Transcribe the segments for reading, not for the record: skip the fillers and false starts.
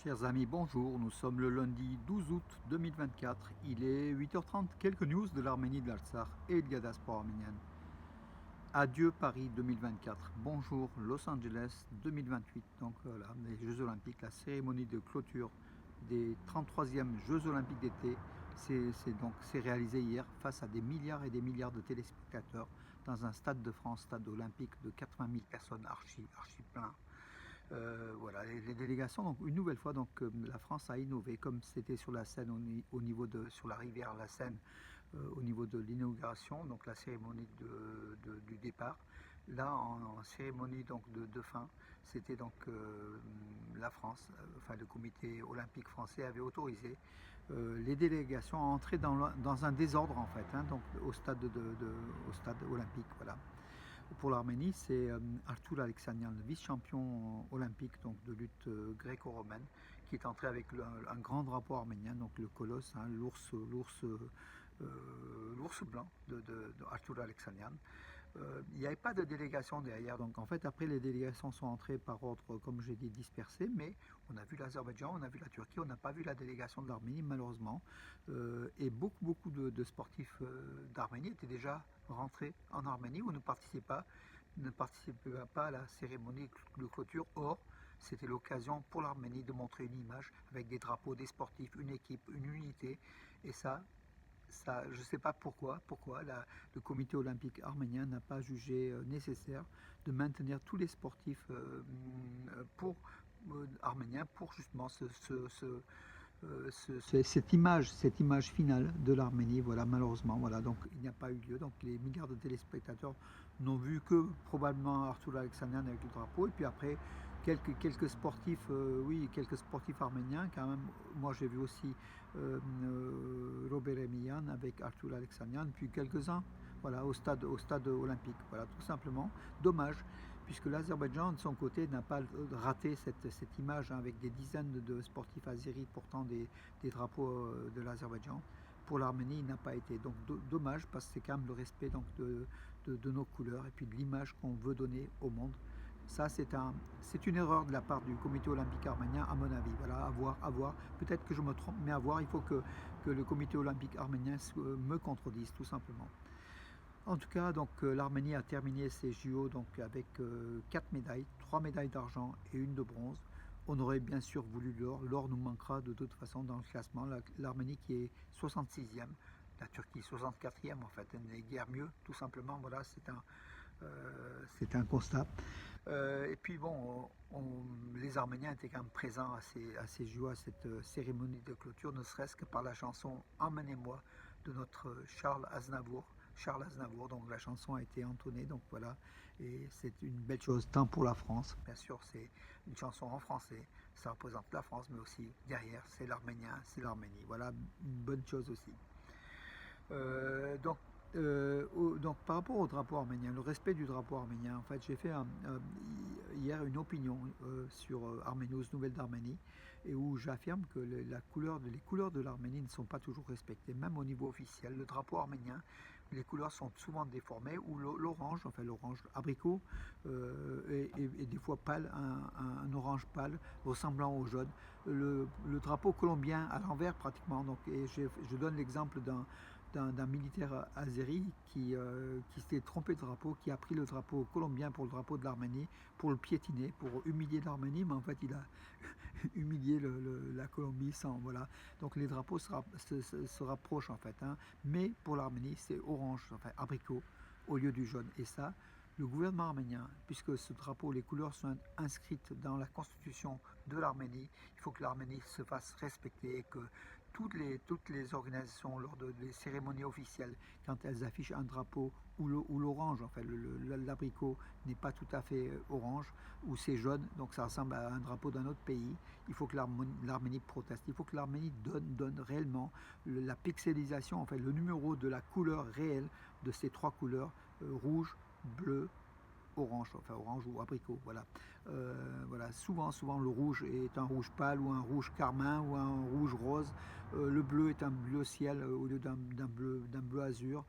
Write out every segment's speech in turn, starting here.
Chers amis, bonjour. Nous sommes le lundi 12 août 2024. Il est 8h30. Quelques news de l'Arménie, de l'Artsakh et de la diaspora arménienne. Adieu Paris 2024. Bonjour Los Angeles 2028. Donc voilà, les Jeux Olympiques, la cérémonie de clôture des 33e Jeux Olympiques d'été. C'est réalisé hier face à des milliards et des milliards de téléspectateurs dans un stade de France, stade olympique de 80 000 personnes, archi plein. Voilà, les délégations, donc une nouvelle fois, donc la France a innové, comme c'était sur la Seine, au niveau sur la rivière la Seine, au niveau de l'inauguration, donc la cérémonie du départ. Là, en cérémonie donc de fin, c'était donc la France, enfin le comité olympique français avait autorisé les délégations à entrer dans un désordre en fait, hein, donc au stade olympique, voilà. Pour l'Arménie, c'est Artur Alexanian, le vice-champion olympique donc, de lutte gréco-romaine, qui est entré avec un grand drapeau arménien, donc le colosse, hein, l'ours blanc de Artur Alexanian. Il n'y avait pas de délégation derrière, donc en fait après les délégations sont entrées par ordre, comme j'ai dit, dispersé, mais on a vu l'Azerbaïdjan, on a vu la Turquie, on n'a pas vu la délégation de l'Arménie malheureusement, et beaucoup de sportifs d'Arménie étaient déjà rentrés en Arménie ou ne participaient pas à la cérémonie de clôture. Or, c'était l'occasion pour l'Arménie de montrer une image avec des drapeaux, des sportifs, une équipe, une unité, et je ne sais pas pourquoi le comité olympique arménien n'a pas jugé nécessaire de maintenir tous les sportifs arméniens pour justement cette image finale de l'Arménie. Voilà, malheureusement, voilà, donc il n'y a pas eu lieu. Donc les milliards de téléspectateurs n'ont vu que probablement Artur Alexanian avec le drapeau, et puis après quelques sportifs, oui, quelques sportifs arméniens quand même. Moi j'ai vu aussi Robert Emiyan avec Artur Alexanian, puis quelques-uns, voilà, au stade olympique, voilà, tout simplement. Dommage, puisque l'Azerbaïdjan, de son côté, n'a pas raté cette image, hein, avec des dizaines de sportifs azéris portant des drapeaux de l'Azerbaïdjan. Pour l'Arménie, il n'a pas été. Donc dommage, parce que c'est quand même le respect donc, de nos couleurs et puis de l'image qu'on veut donner au monde. Ça, c'est une erreur de la part du comité olympique arménien, à mon avis. Voilà, à voir. Peut-être que je me trompe, mais à voir. Il faut que le comité olympique arménien me contredise, tout simplement. En tout cas, donc l'Arménie a terminé ses JO donc avec 4 médailles, 3 médailles d'argent et une de bronze. On aurait bien sûr voulu l'or. L'or nous manquera de toute façon dans le classement. L'Arménie qui est 66e, la Turquie 64e en fait. Elle n'est guère mieux, tout simplement. Voilà, c'est un constat. Et puis bon, les Arméniens étaient quand même présents à ces JO, à cette cérémonie de clôture, ne serait-ce que par la chanson Emmenez-moi de notre Charles Aznavour, donc la chanson a été entonnée, donc voilà, et c'est une belle chose, tant pour la France, bien sûr c'est une chanson en français, ça représente la France, mais aussi derrière c'est l'Arménien, c'est l'Arménie, voilà, une bonne chose aussi. Donc, donc par rapport au drapeau arménien, le respect du drapeau arménien, en fait j'ai fait hier une opinion sur Arménos, Nouvelle d'Arménie, et où j'affirme que les couleurs de l'Arménie ne sont pas toujours respectées, même au niveau officiel. Le drapeau arménien, les couleurs sont souvent déformées, ou l'orange, enfin l'orange abricot, et des fois pâle, un orange pâle ressemblant au jaune. Le drapeau colombien à l'envers pratiquement, donc, et je donne l'exemple d'un militaire azéri qui s'était trompé de drapeau, qui a pris le drapeau colombien pour le drapeau de l'Arménie, pour le piétiner, pour humilier l'Arménie, mais en fait il a humilié la Colombie sans, voilà. Donc les drapeaux se rapprochent en fait, hein. Mais pour l'Arménie c'est orange, enfin abricot, au lieu du jaune. Et ça, le gouvernement arménien, puisque ce drapeau, les couleurs sont inscrites dans la constitution de l'Arménie, il faut que l'Arménie se fasse respecter et que toutes les organisations, lors des cérémonies officielles, quand elles affichent un drapeau ou l'orange, enfin l'abricot n'est pas tout à fait orange, ou c'est jaune, donc ça ressemble à un drapeau d'un autre pays, il faut que l'Arménie proteste, il faut que l'Arménie donne réellement la pixelisation, enfin le numéro de la couleur réelle de ces trois couleurs, rouge, bleu, orange, enfin orange ou abricot, voilà. Voilà, souvent le rouge est un rouge pâle ou un rouge carmin ou un rouge rose. Le bleu est un bleu ciel au lieu d'un bleu azur.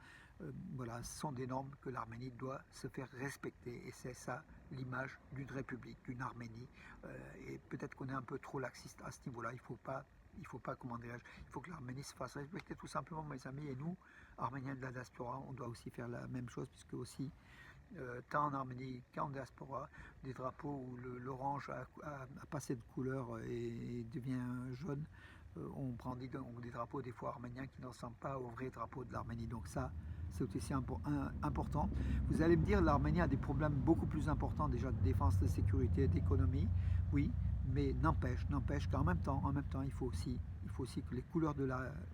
Voilà, ce sont des normes que l'Arménie doit se faire respecter et c'est ça l'image d'une république, d'une Arménie. Et peut-être qu'on est un peu trop laxiste à ce niveau-là. Il faut pas, comment dirais-je, il faut que l'Arménie se fasse respecter tout simplement, mes amis. Et nous, Arméniens de la diaspora, on doit aussi faire la même chose puisque aussi tant en Arménie qu'en diaspora, des drapeaux où l'orange a passé de couleur et devient jaune. On brandit donc des drapeaux des fois arméniens qui ne ressemblent pas au vrai drapeau de l'Arménie. Donc ça, c'est aussi important. Vous allez me dire, l'Arménie a des problèmes beaucoup plus importants déjà de défense, de sécurité, d'économie. Oui, mais n'empêche qu'en même temps, il faut aussi que les couleurs de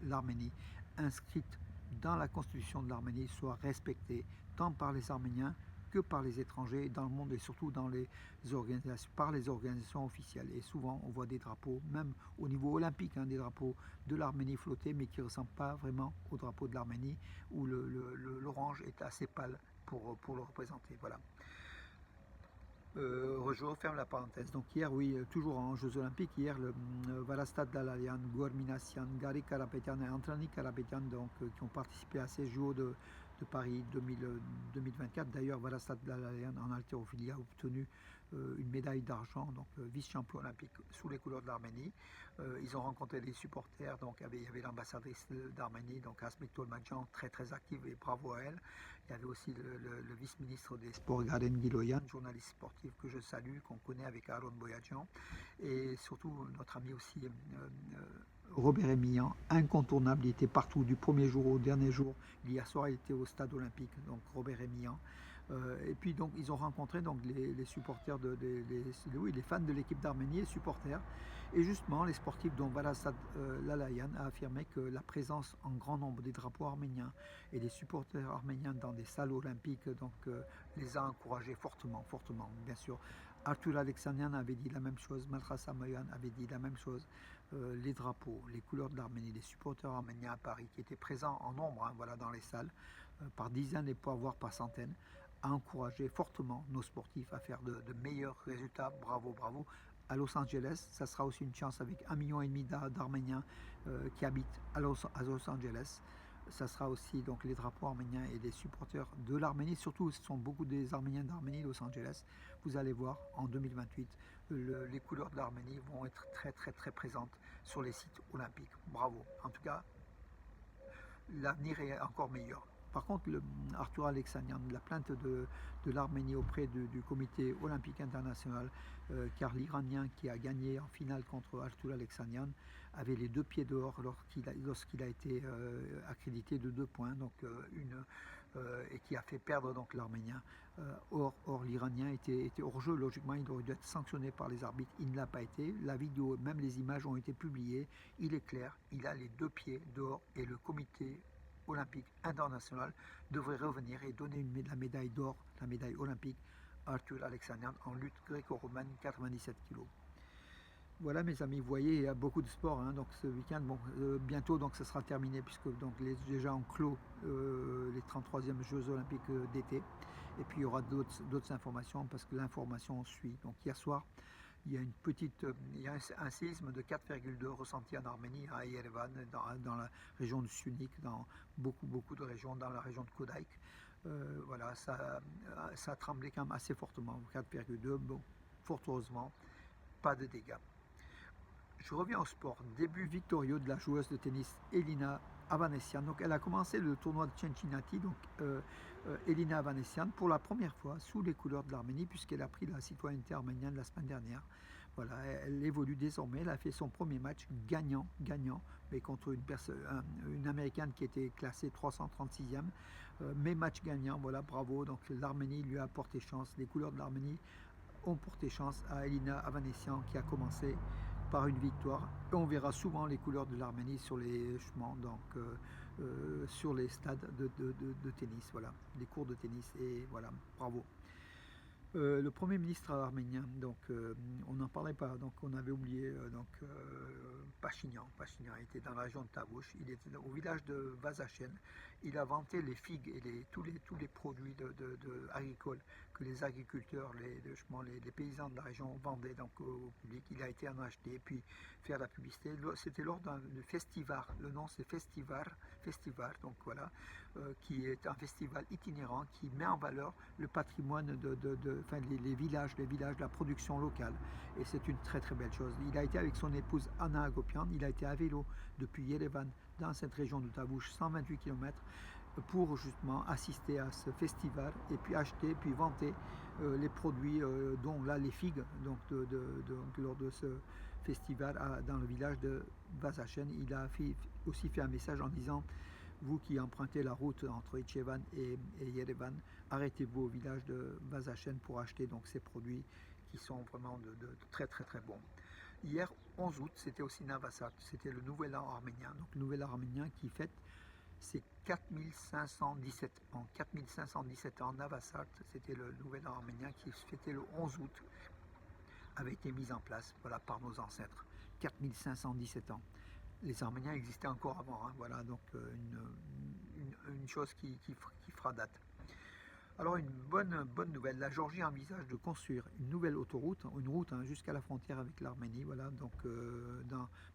l'Arménie inscrites dans la constitution de l'Arménie soient respectées tant par les Arméniens que par les étrangers dans le monde et surtout par les organisations officielles. Et souvent, on voit des drapeaux, même au niveau olympique, des drapeaux de l'Arménie flottés, mais qui ne ressemblent pas vraiment au drapeau de l'Arménie, où l'orange est assez pâle pour le représenter. Voilà. Je referme la parenthèse. Donc hier, oui, toujours en Jeux Olympiques, hier, le Varastad Dalalian, Gorminassian, Gary Karapetian et Antrani Karapetian, donc, qui ont participé à ces Jeux de Paris 2024. D'ailleurs, Varastad Dalalian en haltérophilie a obtenu une médaille d'argent, donc vice-champion olympique sous les couleurs de l'Arménie. Ils ont rencontré des supporters, donc il y avait l'ambassadrice d'Arménie, donc Asmik Tolmadjan, très très active et bravo à elle. Il y avait aussi le vice-ministre des Sports, Garen Giloyan, journaliste sportif que je salue, qu'on connaît avec Aaron Boyadjian. Et surtout notre ami aussi Robert Emillan, incontournable, il était partout du premier jour au dernier jour. Hier soir, il était au stade olympique, donc Robert Emillan. Et puis donc ils ont rencontré donc les supporters oui, les fans de l'équipe d'Arménie, les supporters. Et justement, les sportifs dont Valassad Lalayan a affirmé que la présence en grand nombre des drapeaux arméniens et des supporters arméniens dans des salles olympiques donc, les a encouragés fortement, fortement. Bien sûr, Arthur Alexandrian avait dit la même chose, Malkhas Amayan avait dit la même chose. Les drapeaux, les couleurs de l'Arménie, les supporters arméniens à Paris qui étaient présents en nombre voilà, dans les salles, par dizaines et voire par centaines, a encouragé fortement nos sportifs à faire de meilleurs résultats. Bravo, bravo. À Los Angeles, ça sera aussi une chance avec 1,5 million d'Arméniens qui habitent à Los Angeles. Ça sera aussi donc les drapeaux arméniens et les supporters de l'Arménie. Surtout, ce sont beaucoup des Arméniens d'Arménie, Los Angeles. Vous allez voir en 2028, les couleurs de l'Arménie vont être très très très présentes sur les sites olympiques. Bravo. En tout cas, l'avenir est encore meilleur. Par contre, Arthur Alexandrian, la plainte de l'Arménie auprès du comité olympique international, car l'Iranien qui a gagné en finale contre Arthur Alexandrian avait les 2 pieds dehors lorsqu'il a été accrédité de 2 points, donc et qui a fait perdre donc l'Arménien. Or l'Iranien était hors jeu, logiquement il aurait dû être sanctionné par les arbitres, il ne l'a pas été. La vidéo, même les images ont été publiées, il est clair, il a les 2 pieds dehors et le comité olympique international devrait revenir et donner la médaille d'or, la médaille olympique à Arthur Alexandrian en lutte gréco-romaine 97 kg. Voilà mes amis, vous voyez, il y a beaucoup de sport donc ce week-end, bon, bientôt donc ça sera terminé puisque donc déjà on clôt les 33e Jeux Olympiques d'été et puis il y aura d'autres informations parce que l'information suit. Donc hier soir, il y a un séisme de 4,2 ressenti en Arménie, à Yerevan, dans la région de Sunik, dans beaucoup de régions, dans la région de Kodaïk. Voilà, ça a tremblé quand même assez fortement, 4,2, bon, fort heureusement, pas de dégâts. Je reviens au sport. Début victorieux de la joueuse de tennis Elina Avanesian. Donc, elle a commencé le tournoi de Cincinnati, donc Elina Avanesian, pour la première fois sous les couleurs de l'Arménie, puisqu'elle a pris la citoyenneté arménienne la semaine dernière. Voilà, elle évolue désormais. Elle a fait son premier match gagnant, mais contre une américaine qui était classée 336e. Mais match gagnant, voilà, bravo. Donc, l'Arménie lui a porté chance. Les couleurs de l'Arménie ont porté chance à Elina Avanesian qui a commencé par une victoire. Et on verra souvent les couleurs de l'Arménie sur les chemins, donc sur les stades de tennis, voilà, les cours de tennis, et voilà, bravo. Le Premier ministre arménien, donc on n'en parlait pas, donc on avait oublié, Pachinian. Pachinian était dans la région de Tavush, il était au village de Vazachen, il a vanté les figues et tous les produits agricoles que les agriculteurs, les paysans de la région vendaient donc, au public. Il a été en acheter, puis faire la publicité. C'était lors d'un festival, le nom c'est Festival, donc voilà, qui est un festival itinérant qui met en valeur le patrimoine enfin, les villages, la production locale. Et c'est une très très belle chose. Il a été avec son épouse Anna Agopian, il a été à vélo depuis Yerevan dans cette région de Tavush, 128 km, pour justement assister à ce festival et puis acheter, puis vanter les produits, dont là les figues, donc, lors de ce festival dans le village de Vazachen. Il a aussi fait un message en disant: vous qui empruntez la route entre Ichevan et Yerevan, arrêtez-vous au village de Vazachen pour acheter donc ces produits qui sont vraiment de très très très bons. Hier, 11 août, c'était aussi Navasat, c'était le nouvel an arménien, donc le nouvel an arménien qui fête ses 4517 ans. 4517 ans, Navasat, c'était le nouvel an arménien qui se fêtait le 11 août, avait été mis en place, voilà, par nos ancêtres. 4517 ans. Les Arméniens existaient encore avant, hein, voilà, donc une chose qui fera date. Alors une bonne nouvelle, la Géorgie envisage de construire une nouvelle autoroute, une route, hein, jusqu'à la frontière avec l'Arménie, voilà, donc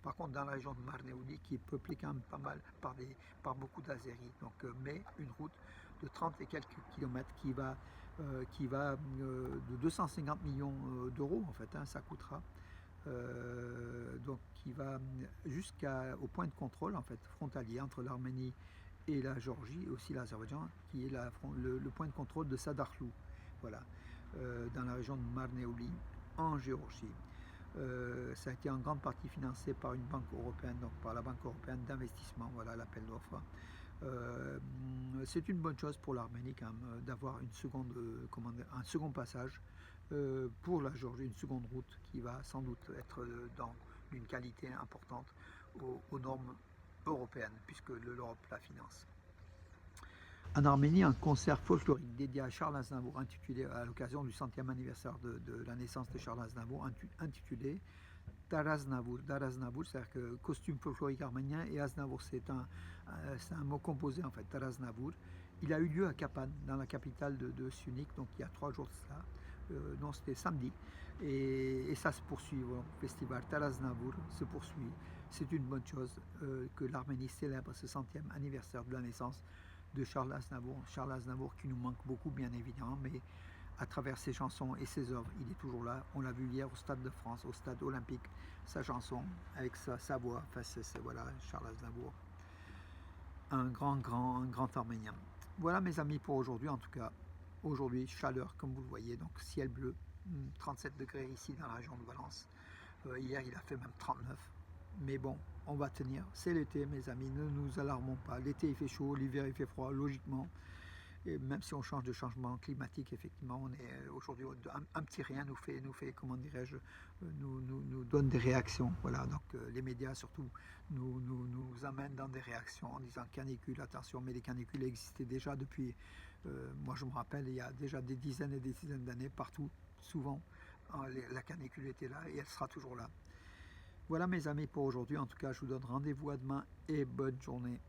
par contre dans la région de Marneuli, qui est peuplée quand même pas mal par beaucoup d'Azéris, donc mais une route de 30 et quelques kilomètres qui va de 250 millions d'euros en fait, hein, ça coûtera. Donc qui va jusqu'au point de contrôle en fait frontalier entre l'Arménie et la Géorgie, et aussi l'Azerbaïdjan, qui est le point de contrôle de Sadarlou, voilà, dans la région de Marneuli, en Géorgie. Ça a été en grande partie financé par une banque européenne, donc par la Banque européenne d'investissement, voilà l'appel d'offres. C'est une bonne chose pour l'Arménie quand même d'avoir un second passage pour la Géorgie, une seconde route qui va sans doute être d'une qualité importante aux normes européennes, puisque l'Europe la finance. En Arménie, un concert folklorique dédié à Charles Aznavour, intitulé à l'occasion du 100e anniversaire de la naissance de Charles Aznavour, intitulé Daraznavour. Daraznavour, c'est-à-dire que costume folklorique arménien, et Aznavour, c'est un mot composé en fait, Daraznavour. Il a eu lieu à Kapan, dans la capitale de Sunik, donc il y a 3 jours de cela. Non, c'était samedi, et ça se poursuit. Voilà, le festival Daraznavour se poursuit. C'est une bonne chose que l'Arménie célèbre ce 100e anniversaire de la naissance de Charles Aznavour. Charles Aznavour qui nous manque beaucoup, bien évidemment, mais à travers ses chansons et ses œuvres, il est toujours là. On l'a vu hier au Stade de France, au Stade olympique, sa chanson avec sa voix. Enfin, voilà, Charles Aznavour, un grand Arménien. Voilà mes amis pour aujourd'hui, en tout cas. Aujourd'hui, chaleur comme vous le voyez, donc ciel bleu, 37 degrés ici dans la région de Valence. Hier, il a fait même 39. Mais bon, on va tenir. C'est l'été, mes amis, ne nous alarmons pas. L'été, il fait chaud, l'hiver, il fait froid, logiquement. Et même si on change de changement climatique, effectivement, on est aujourd'hui un petit rien nous fait comment dirais-je, nous donne des réactions. Voilà, donc les médias surtout nous amènent dans des réactions en disant canicule, attention, mais les canicules existaient déjà depuis. Moi, je me rappelle, il y a déjà des dizaines et des dizaines d'années, partout, souvent, la canicule était là et elle sera toujours là. Voilà mes amis pour aujourd'hui. En tout cas, je vous donne rendez-vous à demain et bonne journée.